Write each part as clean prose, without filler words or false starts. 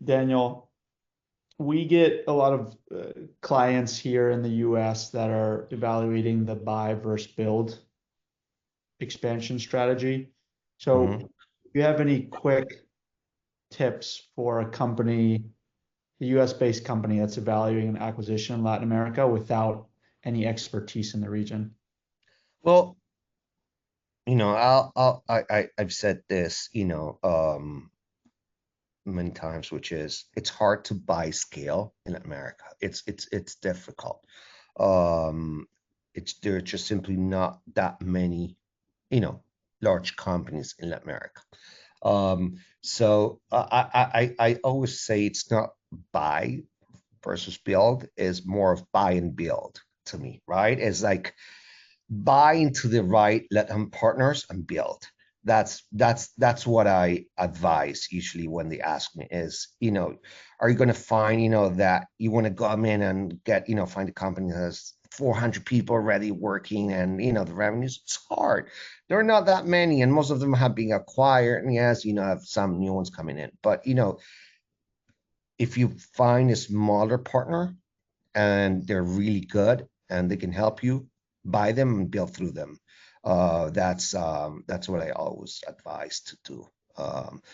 Daniel, we get a lot of clients here in the US that are evaluating the buy versus build expansion strategy. So, Mhm. do you have any quick tips for a company, a US-based company that's evaluating an acquisition in Latin America without any expertise in the region? Well, I've said this, many times, which is it's hard to buy scale in America. It's difficult. Um, it's There are just simply not that many, you know, large companies in Latin America. So I always say it's not buy versus build, is more of buy and build to me, right? It's like buy into the right let them partners and build. That's what I advise usually when they ask me is, are you going to find, that you want to come in and get, find a company that has 400 people already working, and the revenues, it's hard. There are not that many, and most of them have been acquired, and yes, have some new ones coming in. But if you find a smaller partner and they're really good and they can help you, buy them and build through them. That's what I always advise to do.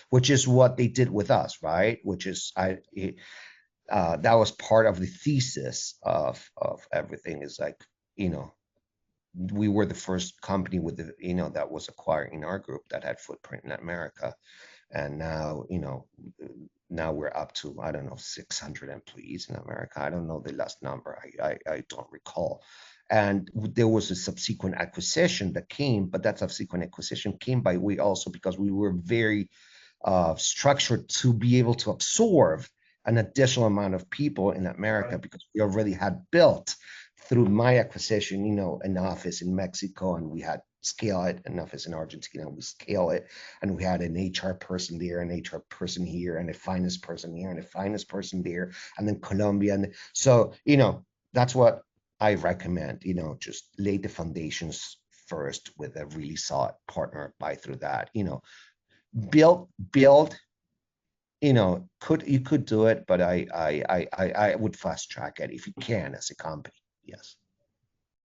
Which is what they did with us, right? Which is that was part of the thesis of everything. Is like, you know we were the first company with the that was acquiring in our group that had footprint in America, and now we're up to, I don't know, 600 employees in America. I don't know the last number. I don't recall. And there was a subsequent acquisition that came, but that subsequent acquisition came by way also because we were very structured to be able to absorb an additional amount of people in America, Right. because we already had built through my acquisition, an office in Mexico, and we had scale it, an office in Argentina, we scale it, and we had an HR person there, an HR person here, and a finance person here, and a finance person there, and then Colombia. And so, that's what I recommend, just lay the foundations first with a really solid partner, buy through that, build, you could do it, but I would fast track it if you can as a company. Yes.